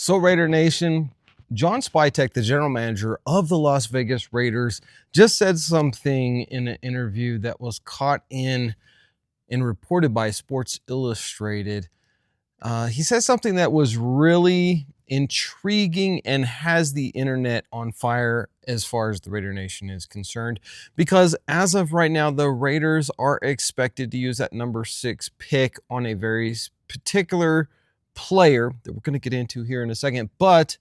So Raider Nation, John Spytek, the general manager of the Las Vegas Raiders, just said something in an interview that was caught in and reported by Sports Illustrated. He said something that was really intriguing and has the internet on fire as far as the Raider Nation is concerned, because as of right now, the Raiders are expected to use that number 6 pick on a very particular player that we're going to get into here in a second. But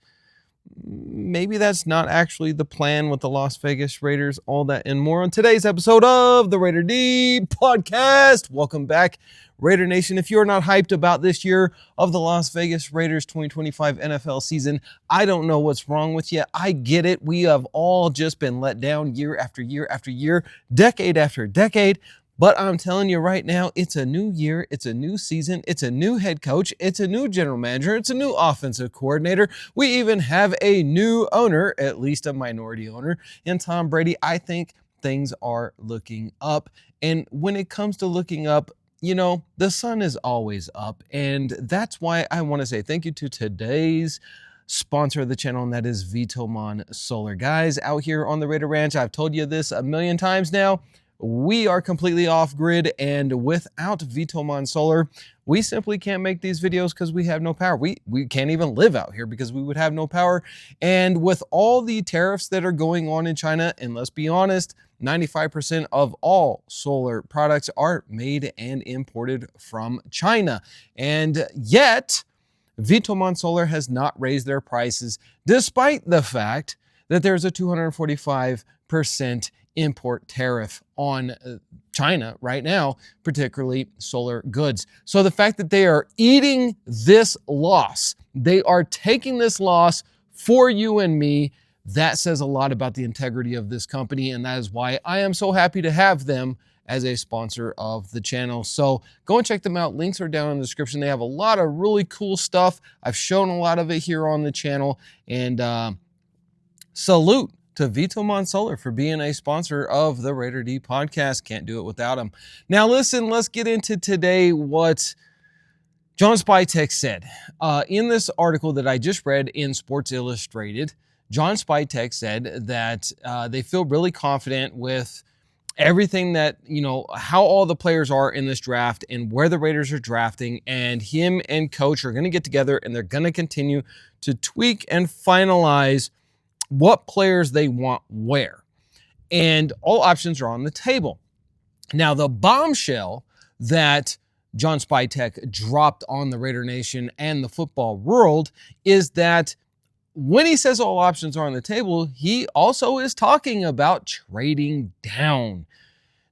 maybe that's not actually the plan with the Las Vegas Raiders. All that and more on today's episode of the Raider D podcast. Welcome back, Raider Nation. If you're not hyped about this year of the Las Vegas Raiders 2025 NFL season, I don't know what's wrong with you. I get it. We have all just been let down year after year after year, decade after decade. But I'm telling you right now, it's a new year, it's a new season, it's a new head coach, it's a new general manager, it's a new offensive coordinator. We even have a new owner, at least a minority owner, in Tom Brady. I think things are looking up. And when it comes to looking up, you know, the sun is always up. And that's why I want to say thank you to today's sponsor of the channel, and that is Vtoman Solar. Guys, out here on the Raider Ranch, I've told you this a million times now, we are completely off grid, and without Vtoman Solar, we simply can't make these videos because we have no power. We can't even live out here because we would have no power. And with all the tariffs that are going on in China, and let's be honest, 95% of all solar products are made and imported from China. And yet, Vtoman Solar has not raised their prices, despite the fact that there's a 245% import tariff on China right now, particularly solar goods. So the fact that they are eating this loss, they are taking this loss for you and me, that says a lot about the integrity of this company, and that is why I am so happy to have them as a sponsor of the channel. So go and check them out. Links are down in the description. They have a lot of really cool stuff. I've shown a lot of it here on the channel, and salute to Vtoman Solar for being a sponsor of the Raider D podcast. Can't do it without them. Now listen, let's get into today what John Spytek said. In this article that I just read in Sports Illustrated, John Spytek said that they feel really confident with everything that, you know, how all the players are in this draft and where the Raiders are drafting, and him and coach are going to get together and they're going to continue to tweak and finalize what players they want where. And all options are on the table. Now, the bombshell that John Spytek dropped on the Raider Nation and the football world is that when he says all options are on the table, he also is talking about trading down.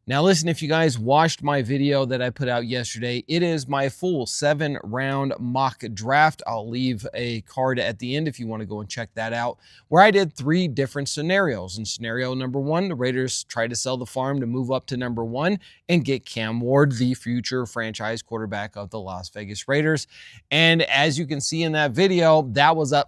Now listen, if you guys watched my video that I put out yesterday, it is my full 7-round mock draft. I'll leave a card at the end if you want to go and check that out, where I did 3 different scenarios. In scenario number 1, the Raiders try to sell the farm to move up to number 1 and get Cam Ward, the future franchise quarterback of the Las Vegas Raiders. And as you can see in that video, that was a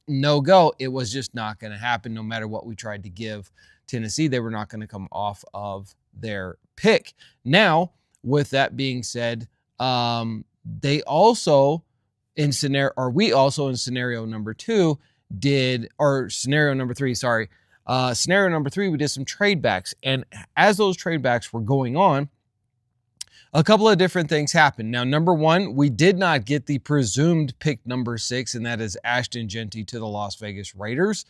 no-go. It was just not going to happen. No matter what we tried to give Tennessee, they were not going to come off of their pick. Now, with that being said, we also in scenario number 3, scenario number 3, we did some trade backs. And as those trade backs were going on, a couple of different things happened. Now, number 1, we did not get the presumed pick number 6, and that is Ashton Jeanty to the Las Vegas Raiders.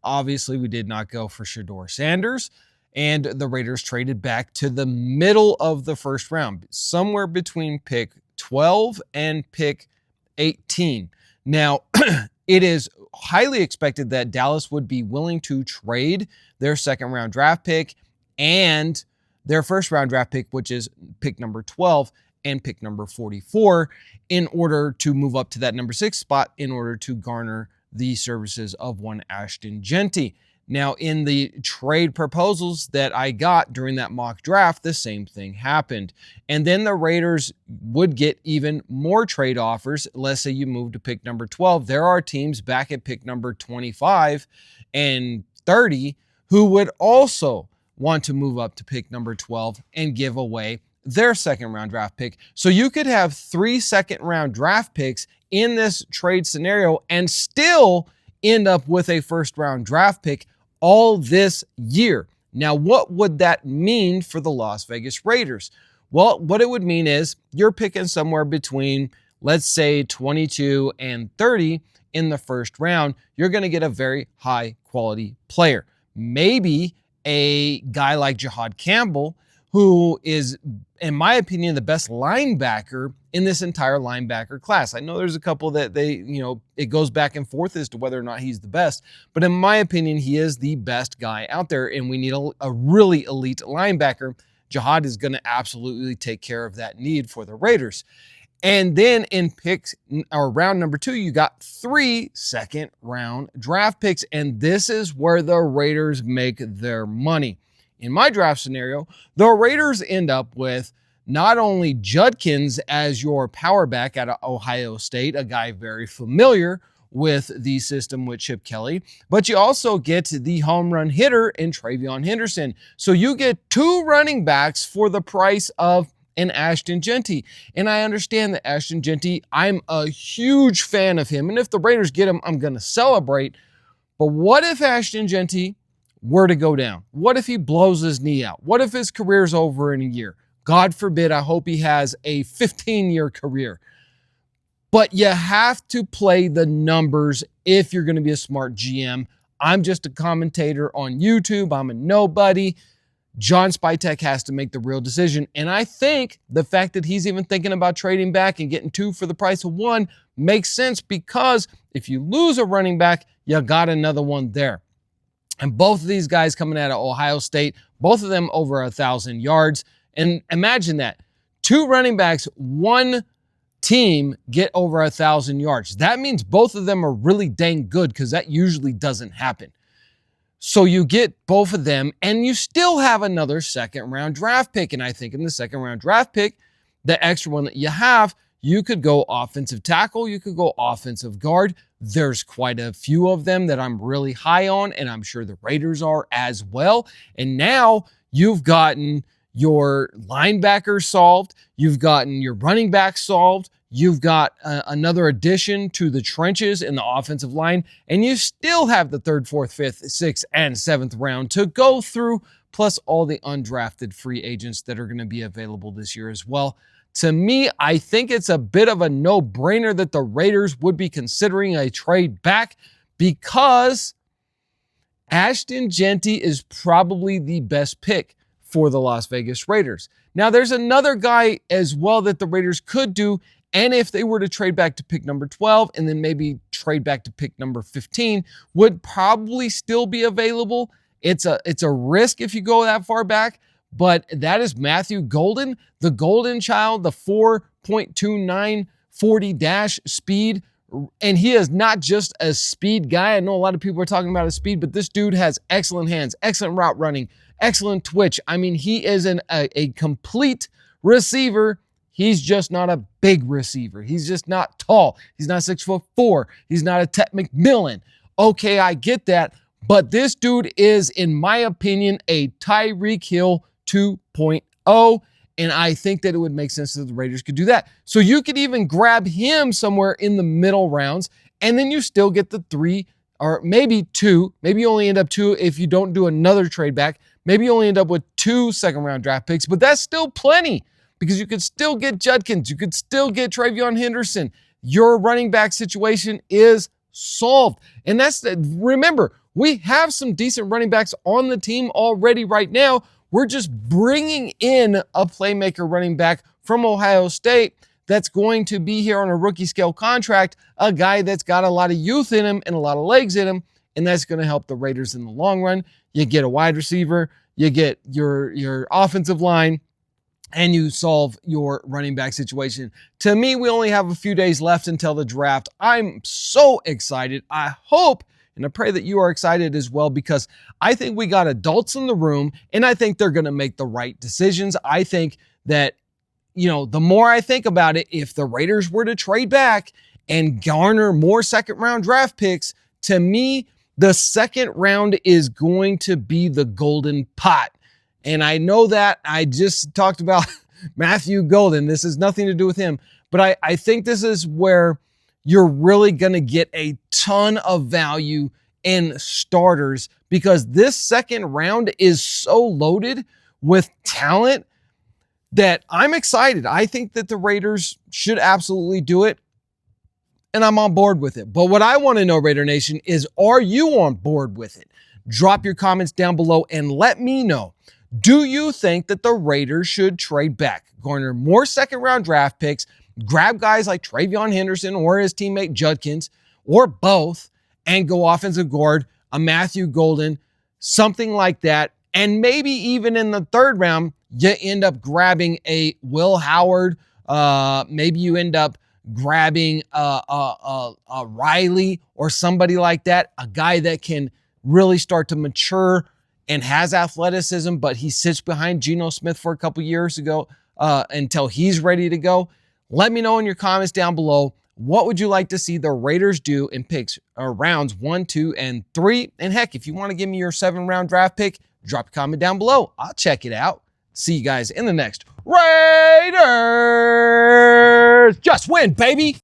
Obviously, we did not go for Shedeur Sanders, and the Raiders traded back to the middle of the first round, somewhere between pick 12 and pick 18. Now, it is highly expected that Dallas would be willing to trade their second-round draft pick and their first-round draft pick, which is pick number 12 and pick number 44, in order to move up to that number 6 spot in order to garner the services of one Ashton Jeanty. Now, in the trade proposals that I got during that mock draft, the same thing happened. And then the Raiders would get even more trade offers. Let's say you move to pick number 12. There are teams back at pick number 25 and 30 who would also want to move up to pick number 12 and give away their second round draft pick. So you could have 3 second round draft picks in this trade scenario and still end up with a first round draft pick all this year. Now, what would that mean for the Las Vegas Raiders? Well, what it would mean is you're picking somewhere between, let's say, 22 and 30 in the first round. You're going to get a very high quality player. Maybe a guy like Jihad Campbell, who is, in my opinion, the best linebacker in this entire linebacker class. I know there's a couple that it goes back and forth as to whether or not he's the best, but in my opinion, he is the best guy out there, and we need a really elite linebacker. Jihad is going to absolutely take care of that need for the Raiders. And then in round number 2, you got 3 second round draft picks. And this is where the Raiders make their money. In my draft scenario, the Raiders end up with not only Judkins as your power back out of Ohio State, a guy very familiar with the system with Chip Kelly, but you also get the home run hitter in Travion Henderson. So you get 2 running backs for the price of an Ashton Jeanty. And I understand that Ashton Jeanty, I'm a huge fan of him. And if the Raiders get him, I'm going to celebrate. But what if Ashton Jeanty were to go down? What if he blows his knee out? What if his career's over in a year? God forbid, I hope he has a 15-year career. But you have to play the numbers if you're going to be a smart GM. I'm just a commentator on YouTube. I'm a nobody. John Spytek has to make the real decision. And I think the fact that he's even thinking about trading back and getting 2 for the price of 1 makes sense, because if you lose a running back, you got another one there. And both of these guys coming out of Ohio State, both of them over 1,000 yards. And imagine that. 2 running backs, 1 team get over 1,000 yards. That means both of them are really dang good, because that usually doesn't happen. So you get both of them, and you still have another second round draft pick. And I think in the second round draft pick, the extra one that you have, you could go offensive tackle, you could go offensive guard. There's quite a few of them that I'm really high on, and I'm sure the Raiders are as well. And now you've gotten your linebacker solved, you've gotten your running back solved, you've got another addition to the trenches in the offensive line, and you still have the 3rd, 4th, 5th, 6th, and 7th round to go through, plus all the undrafted free agents that are going to be available this year as well. To me, I think it's a bit of a no-brainer that the Raiders would be considering a trade back, because Ashton Jeanty is probably the best pick for the Las Vegas Raiders. Now, there's another guy as well that the Raiders could do, and if they were to trade back to pick number 12 and then maybe trade back to pick number 15, would probably still be available. It's a risk if you go that far back, but that is Matthew Golden, the golden child, the 4.29 40 dash speed. And he is not just a speed guy. I know a lot of people are talking about his speed, but this dude has excellent hands, excellent route running, excellent twitch. I mean, he is a complete receiver. He's just not a big receiver. He's just not tall. He's not 6'4". He's not a Ted McMillan. Okay, I get that. But this dude is, in my opinion, a Tyreek Hill 2.0. And I think that it would make sense that the Raiders could do that. So you could even grab him somewhere in the middle rounds, and then you still get the 3 or maybe 2. Maybe you only end up 2 if you don't do another trade back. Maybe you only end up with 2 second round draft picks, but that's still plenty, because you could still get Judkins. You could still get Travion Henderson. Your running back situation is solved. And remember, we have some decent running backs on the team already right now. We're just bringing in a playmaker running back from Ohio State that's going to be here on a rookie scale contract, a guy that's got a lot of youth in him and a lot of legs in him, and that's going to help the Raiders in the long run. You get a wide receiver, you get your offensive line, and you solve your running back situation. To me, we only have a few days left until the draft. I'm so excited. I hope and I pray that you are excited as well, because I think we got adults in the room, and I think they're going to make the right decisions. I think that, the more I think about it, if the Raiders were to trade back and garner more second round draft picks, to me, the second round is going to be the golden pot. And I know that I just talked about Matthew Golden. This has nothing to do with him. But I think this is where you're really going to get a ton of value in starters, because this second round is so loaded with talent that I'm excited. I think that the Raiders should absolutely do it, and I'm on board with it. But what I want to know, Raider Nation, is are you on board with it? Drop your comments down below and let me know. Do you think that the Raiders should trade back, garner more second-round draft picks, grab guys like Travion Henderson or his teammate Judkins, or both, and go offensive guard, a Matthew Golden, something like that, and maybe even in the third round, you end up grabbing a Will Howard, maybe you end up grabbing a Riley or somebody like that, a guy that can really start to mature and has athleticism, but he sits behind Geno Smith for a couple years ago until he's ready to go. Let me know in your comments down below, what would you like to see the Raiders do in picks or rounds 1, 2, and 3? And heck, if you want to give me your 7th-round draft pick, drop a comment down below. I'll check it out. See you guys in the next Raiders Just Win, baby!